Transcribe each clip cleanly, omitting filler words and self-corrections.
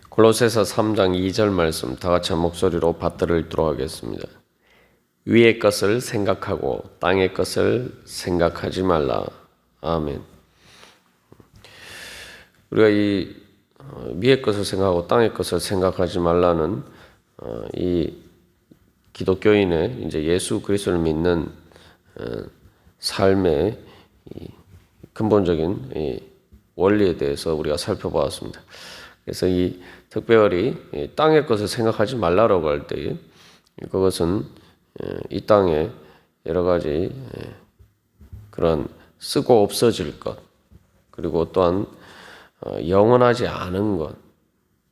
골로새서 3장 2절 말씀 다 같이 한 목소리로 받들어 읽도록 하겠습니다. 위의 것을 생각하고 땅의 것을 생각하지 말라. 아멘. 우리가 이 위의 것을 생각하고 땅의 것을 생각하지 말라는 이 기독교인의 이제 예수 그리스도를 믿는 삶의 근본적인 원리에 대해서 우리가 살펴보았습니다. 그래서 이 특별히 땅의 것을 생각하지 말라라고 할 때 그것은 이 땅에 여러 가지 그런 쓰고 없어질 것, 그리고 또한 영원하지 않은 것,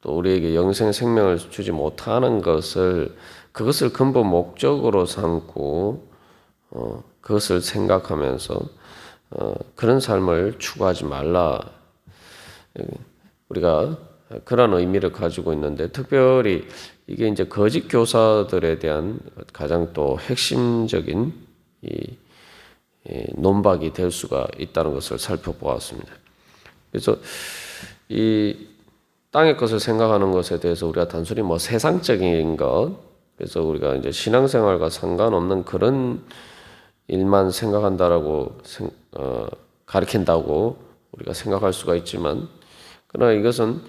또 우리에게 영생 생명을 주지 못하는 그것을 근본 목적으로 삼고 그것을 생각하면서 그런 삶을 추구하지 말라. 우리가 그런 의미를 가지고 있는데, 특별히 이게 이제 거짓 교사들에 대한 가장 또 핵심적인 논박이 될 수가 있다는 것을 살펴보았습니다. 그래서 이 땅의 것을 생각하는 것에 대해서 우리가 단순히 세상적인 것, 그래서 우리가 이제 신앙생활과 상관없는 그런 일만 생각한다라고 가르친다고 우리가 생각할 수가 있지만, 그러나 이것은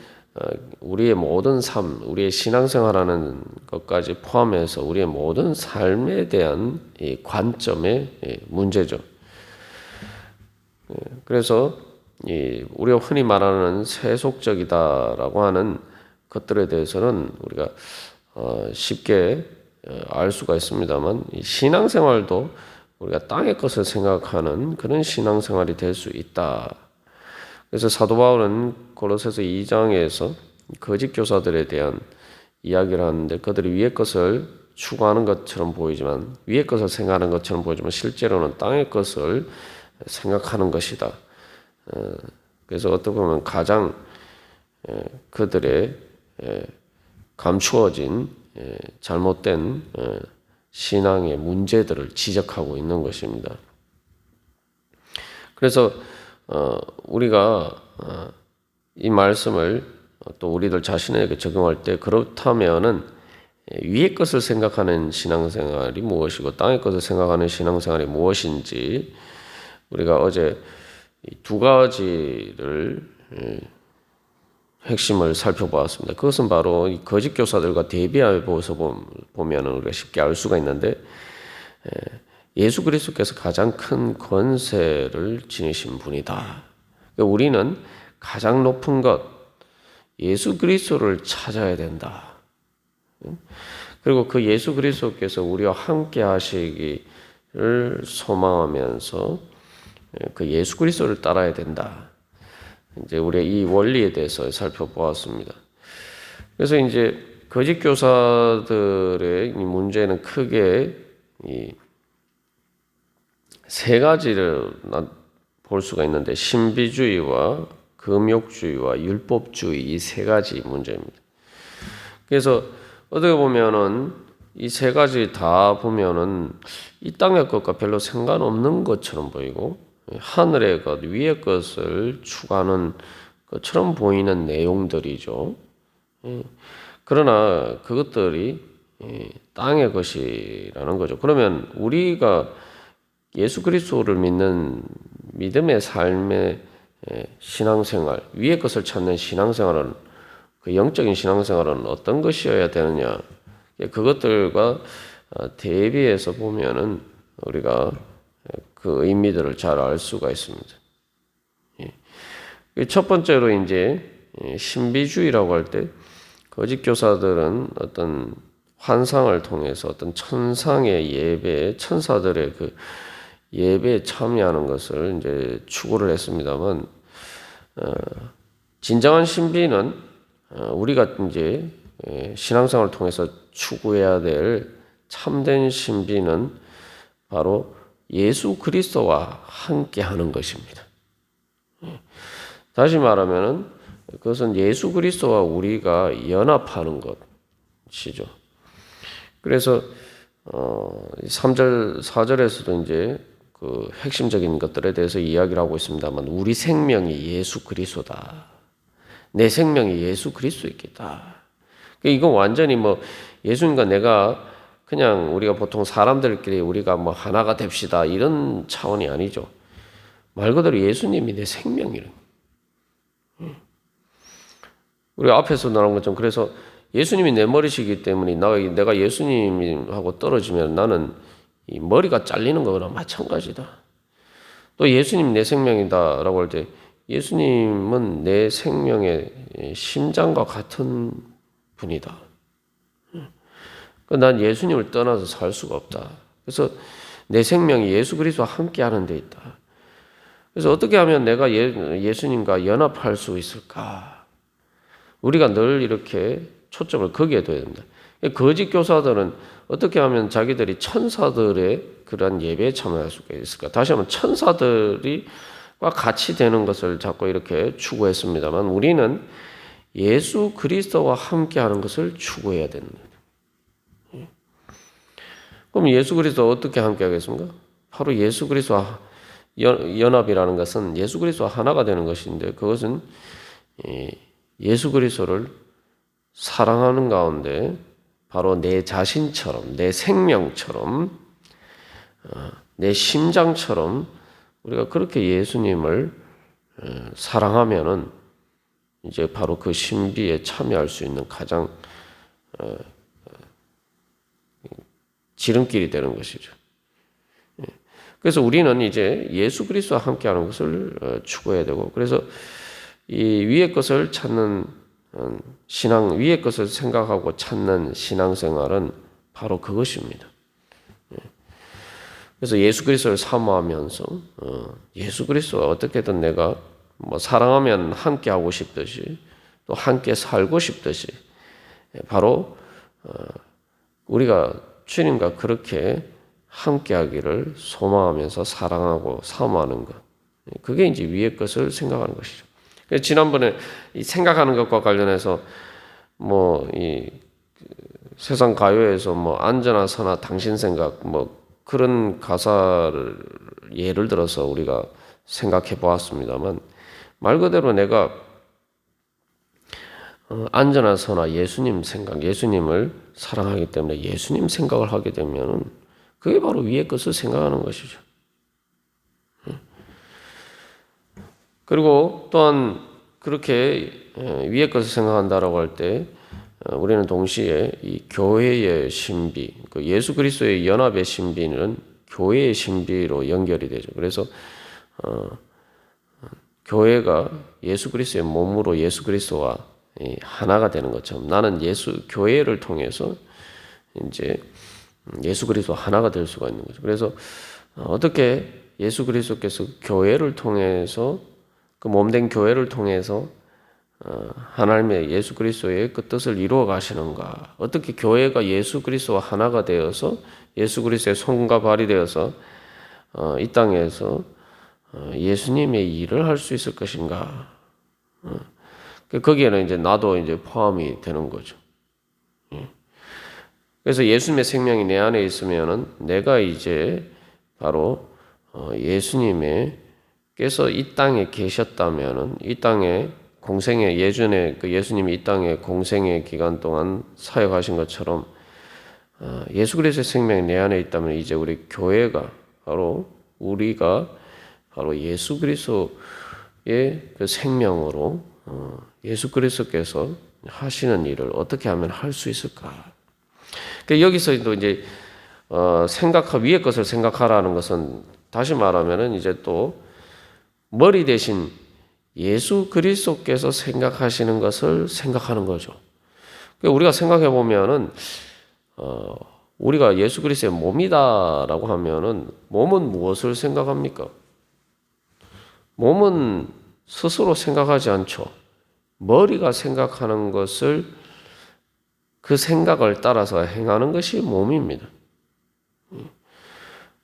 우리의 모든 삶, 우리의 신앙생활하는 것까지 포함해서 우리의 모든 삶에 대한 이 관점의 문제죠. 그래서 우리가 흔히 말하는 세속적이다라고 하는 것들에 대해서는 우리가 쉽게 알 수가 있습니다만, 이 신앙생활도 우리가 땅의 것을 생각하는 그런 신앙생활이 될 수 있다. 그래서 사도 바울은 골로새서 2장에서 거짓 교사들에 대한 이야기를 하는데, 그들이 위의 것을 추구하는 것처럼 보이지만, 위의 것을 생각하는 것처럼 보이지만 실제로는 땅의 것을 생각하는 것이다. 그래서 어떻게 보면 가장 그들의 감추어진 잘못된 신앙의 문제들을 지적하고 있는 것입니다. 그래서 우리가 이 말씀을 또 우리들 자신에게 적용할 때, 그렇다면은 위의 것을 생각하는 신앙생활이 무엇이고 땅의 것을 생각하는 신앙생활이 무엇인지 우리가 어제 두 가지를 핵심을 살펴보았습니다. 그것은 바로 이 거짓 교사들과 대비해서 보면 우리가 쉽게 알 수가 있는데, 예수 그리스도께서 가장 큰 권세를 지니신 분이다. 우리는 가장 높은 것, 예수 그리스도를 찾아야 된다. 그리고 그 예수 그리스도께서 우리와 함께 하시기를 소망하면서 그 예수 그리스도를 따라야 된다. 이제 우리의 이 원리에 대해서 살펴보았습니다. 그래서 이제 거짓 교사들의 이 문제는 크게 세 가지를 볼 수가 있는데, 신비주의와 금욕주의와 율법주의, 이 세 가지 문제입니다. 그래서 어떻게 보면은 이 세 가지 다 보면은 이 땅의 것과 별로 상관없는 것처럼 보이고, 하늘의 것, 위의 것을 추구하는 것처럼 보이는 내용들이죠. 그러나 그것들이 땅의 것이라는 거죠. 그러면 우리가 예수 그리스도를 믿는 믿음의 삶의 신앙생활, 위의 것을 찾는 신앙생활은, 그 영적인 신앙생활은 어떤 것이어야 되느냐? 그것들과 대비해서 보면은 우리가 그 의미들을 잘 알 수가 있습니다. 첫 번째로 이제 신비주의라고 할 때, 거짓 교사들은 어떤 환상을 통해서 어떤 천상의 예배, 천사들의 그 예배에 참여하는 것을 이제 추구를 했습니다만, 진정한 신비는 우리가 이제 신앙생활을 통해서 추구해야 될 참된 신비는 바로 예수 그리스도와 함께 하는 것입니다. 다시 말하면 그것은 예수 그리스도와 우리가 연합하는 것이죠. 그래서 3절, 4절에서도 이제 그 핵심적인 것들에 대해서 이야기를 하고 있습니다만, 우리 생명이 예수 그리스도다. 내 생명이 예수 그리스도에 있겠다. 이건 완전히 뭐 예수님과 내가 그냥 우리가 보통 사람들끼리 우리가 뭐 하나가 됩시다 이런 차원이 아니죠. 말 그대로 예수님이 내 생명이래. 우리 앞에서 나온 것처럼 그래서 예수님이 내 머리시기 때문에 내가 예수님하고 떨어지면 나는 이 머리가 잘리는 거나 마찬가지다. 또 예수님 내 생명이다라고 할 때 예수님은 내 생명의 심장과 같은 분이다. 난 예수님을 떠나서 살 수가 없다. 그래서 내 생명이 예수 그리스도와 함께 하는 데 있다. 그래서 어떻게 하면 내가 예수님과 연합할 수 있을까? 우리가 늘 이렇게 초점을 거기에 둬야 됩니다. 거짓 교사들은 어떻게 하면 자기들이 천사들의 그러한 예배에 참여할 수가 있을까? 다시 한번 천사들이 같이 되는 것을 자꾸 이렇게 추구했습니다만 우리는 예수 그리스도와 함께하는 것을 추구해야 됩니다. 그럼 예수 그리스도와 어떻게 함께하겠습니까? 바로 예수 그리스도와 연합이라는 것은 예수 그리스도와 하나가 되는 것인데 그것은 예수 그리스도를 사랑하는 가운데 바로 내 자신처럼 내 생명처럼 내 심장처럼 우리가 그렇게 예수님을 사랑하면은 이제 바로 그 신비에 참여할 수 있는 가장 지름길이 되는 것이죠. 그래서 우리는 이제 예수 그리스도와 함께하는 것을 추구해야 되고 그래서 이 위의 것을 찾는 신앙, 위의 것을 생각하고 찾는 신앙생활은 바로 그것입니다. 그래서 예수 그리스도를 사모하면서 예수 그리스도와 어떻게든 내가 뭐 사랑하면 함께 하고 싶듯이 또 함께 살고 싶듯이 바로 우리가 주님과 그렇게 함께 하기를 소망하면서 사랑하고 사모하는 것. 그게 이제 위의 것을 생각하는 것이죠. 그래서 지난번에 이 생각하는 것과 관련해서 뭐 이 세상 가요에서 뭐 앉아나 서나 당신 생각 뭐 그런 가사를 예를 들어서 우리가 생각해 보았습니다만 말 그대로 내가 앉아나 서나 예수님 생각, 예수님을 사랑하기 때문에 예수님 생각을 하게 되면은 그게 바로 위의 것을 생각하는 것이죠. 그리고 또한 그렇게 위의 것을 생각한다라고 할 때 우리는 동시에 이 교회의 신비, 그 예수 그리스도의 연합의 신비는 교회의 신비로 연결이 되죠. 그래서 교회가 예수 그리스도의 몸으로 예수 그리스도와 하나가 되는 것처럼 나는 교회를 통해서 이제 예수 그리스도 하나가 될 수가 있는 거죠. 그래서 어떻게 예수 그리스도께서 교회를 통해서 그 몸된 교회를 통해서 하나님의 예수 그리스도의 그 뜻을 이루어 가시는가? 어떻게 교회가 예수 그리스도와 하나가 되어서 예수 그리스도의 손과 발이 되어서 이 땅에서 예수님의 일을 할 수 있을 것인가? 거기에는 이제 나도 이제 포함이 되는 거죠. 그래서 예수님의 생명이 내 안에 있으면은 내가 이제 바로 예수님께서 이 땅에 계셨다면은 이 땅에 공생의 예전에 그 예수님이 이 땅에 공생의 기간 동안 사역하신 것처럼 예수 그리스도의 생명이 내 안에 있다면 이제 우리 교회가 바로 우리가 바로 예수 그리스도의 그 생명으로 예수 그리스도께서 하시는 일을 어떻게 하면 할 수 있을까? 그러니까 여기서도 이제 위의 것을 생각하라는 것은 다시 말하면은 이제 또 머리 대신 예수 그리스도께서 생각하시는 것을 생각하는 거죠. 그러니까 우리가 생각해 보면은 우리가 예수 그리스도의 몸이다라고 하면은 몸은 무엇을 생각합니까? 몸은 스스로 생각하지 않죠. 머리가 생각하는 것을 그 생각을 따라서 행하는 것이 몸입니다.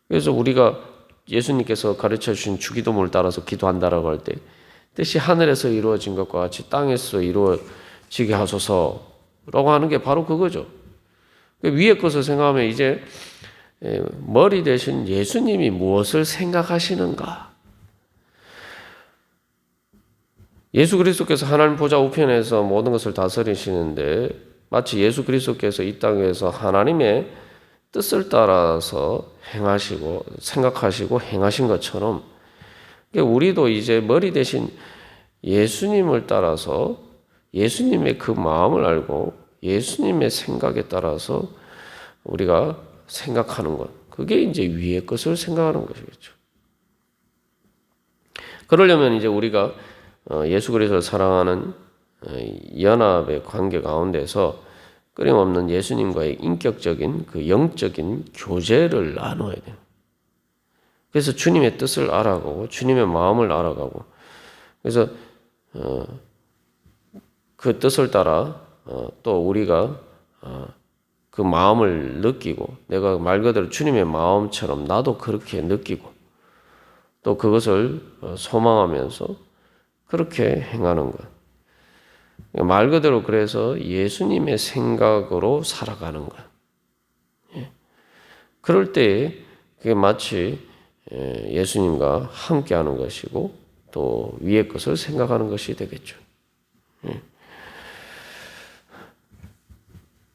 그래서 우리가 예수님께서 가르쳐 주신 주기도문을 따라서 기도한다라고 할 때 뜻이 하늘에서 이루어진 것과 같이 땅에서 이루어지게 하소서라고 하는 게 바로 그거죠. 위의 것을 생각하면 이제 머리 대신 예수님이 무엇을 생각하시는가? 예수 그리스도께서 하나님 보좌 우편에서 모든 것을 다스리시는데 마치 예수 그리스도께서 이 땅에서 하나님의 뜻을 따라서 행하시고 생각하시고 행하신 것처럼 우리도 이제 머리 대신 예수님을 따라서 예수님의 그 마음을 알고 예수님의 생각에 따라서 우리가 생각하는 것, 그게 이제 위의 것을 생각하는 것이겠죠. 그러려면 이제 우리가 예수 그리스도를 사랑하는 연합의 관계 가운데서 끊임없는 예수님과의 인격적인 그 영적인 교제를 나눠야 돼요. 그래서 주님의 뜻을 알아가고 주님의 마음을 알아가고 그래서 그 뜻을 따라 또 우리가 그 마음을 느끼고 내가 말 그대로 주님의 마음처럼 나도 그렇게 느끼고 또 그것을 소망하면서 그렇게 행하는 것. 말 그대로 그래서 예수님의 생각으로 살아가는 것. 그럴 때 그게 마치 예수님과 함께하는 것이고 또 위의 것을 생각하는 것이 되겠죠.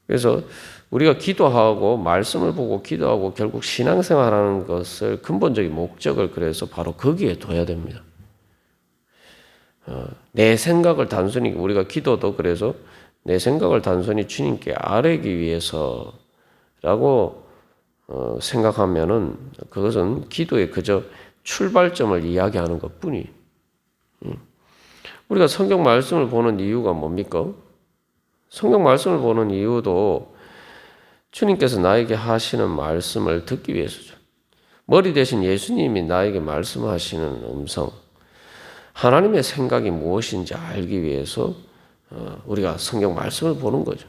그래서 우리가 기도하고 말씀을 보고 기도하고 결국 신앙생활하는 것을 근본적인 목적을 그래서 바로 거기에 둬야 됩니다. 내 생각을 단순히 우리가 기도도 그래서 내 생각을 단순히 주님께 아뢰기 위해서라고 생각하면은 그것은 기도의 그저 출발점을 이야기하는 것뿐이. 우리가 성경 말씀을 보는 이유가 뭡니까? 성경 말씀을 보는 이유도 주님께서 나에게 하시는 말씀을 듣기 위해서죠. 머리 대신 예수님이 나에게 말씀하시는 음성, 하나님의 생각이 무엇인지 알기 위해서 우리가 성경 말씀을 보는 거죠.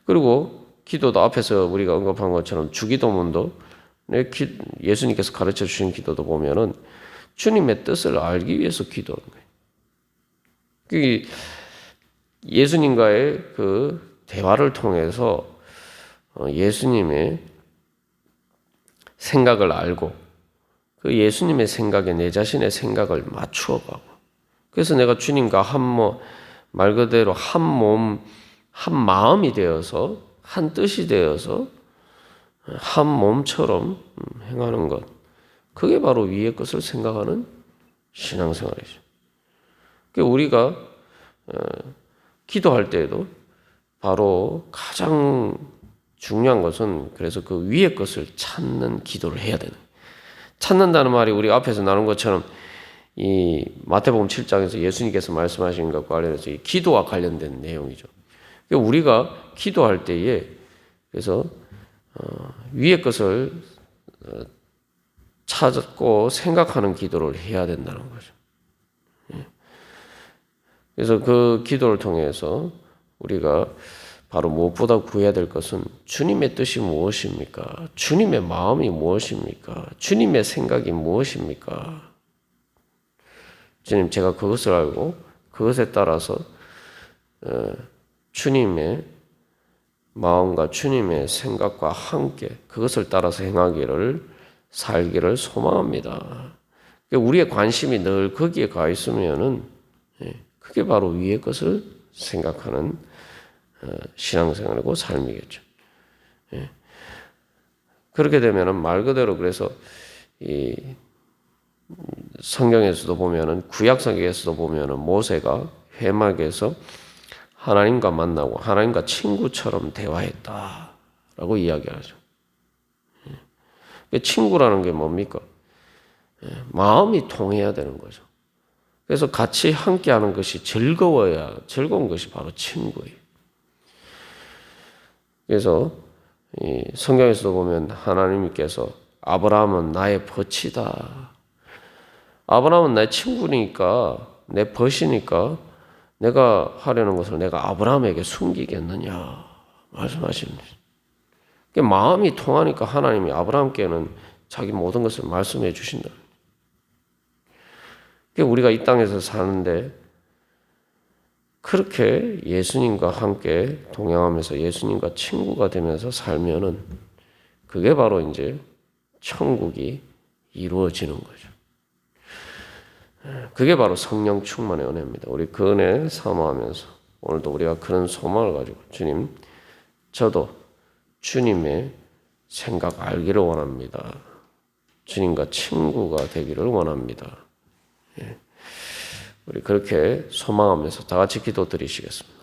그리고 기도도 앞에서 우리가 언급한 것처럼 주기도문도 예수님께서 가르쳐 주신 기도도 보면은 주님의 뜻을 알기 위해서 기도하는 거예요. 예수님과의 그 대화를 통해서 예수님의 생각을 알고 그 예수님의 생각에 내 자신의 생각을 맞추어가고 그래서 내가 주님과 말 그대로 한 몸, 한 마음이 되어서 한 뜻이 되어서 한 몸처럼 행하는 것, 그게 바로 위의 것을 생각하는 신앙생활이죠. 우리가 기도할 때에도 바로 가장 중요한 것은 그래서 그 위의 것을 찾는 기도를 해야 되는 거예요. 찾는다는 말이 우리 앞에서 나눈 것처럼 이 마태복음 7장에서 예수님께서 말씀하신 것과 관련해서 이 기도와 관련된 내용이죠. 우리가 기도할 때에 그래서 위의 것을 찾고 생각하는 기도를 해야 된다는 거죠. 그래서 그 기도를 통해서 우리가 바로 무엇보다 구해야 될 것은 주님의 뜻이 무엇입니까? 주님의 마음이 무엇입니까? 주님의 생각이 무엇입니까? 주님, 제가 그것을 알고 그것에 따라서 주님의 마음과 주님의 생각과 함께 그것을 따라서 살기를 소망합니다. 우리의 관심이 늘 거기에 가 있으면은 그게 바로 위의 것을 생각하는 신앙생활이고 삶이겠죠. 그렇게 되면은 말 그대로 그래서 이 성경에서도 보면은 구약 성경에서도 보면은 모세가 회막에서 하나님과 만나고 하나님과 친구처럼 대화했다라고 이야기하죠. 친구라는 게 뭡니까? 마음이 통해야 되는 거죠. 그래서 같이 함께하는 것이 즐거운 것이 바로 친구예요. 그래서 성경에서도 보면 하나님께서 아브라함은 나의 벗이다. 아브라함은 나의 친구니까 내 벗이니까 내가 하려는 것을 내가 아브라함에게 숨기겠느냐 말씀하십니다. 마음이 통하니까 하나님이 아브라함께는 자기 모든 것을 말씀해 주신다. 우리가 이 땅에서 사는데 그렇게 예수님과 함께 동행하면서 예수님과 친구가 되면서 살면은 그게 바로 이제 천국이 이루어지는 거죠. 그게 바로 성령 충만의 은혜입니다. 우리 그 은혜 사모하면서 오늘도 우리가 그런 소망을 가지고 주님, 저도 주님의 생각 알기를 원합니다. 주님과 친구가 되기를 원합니다. 우리 그렇게 소망하면서 다 같이 기도 드리시겠습니다.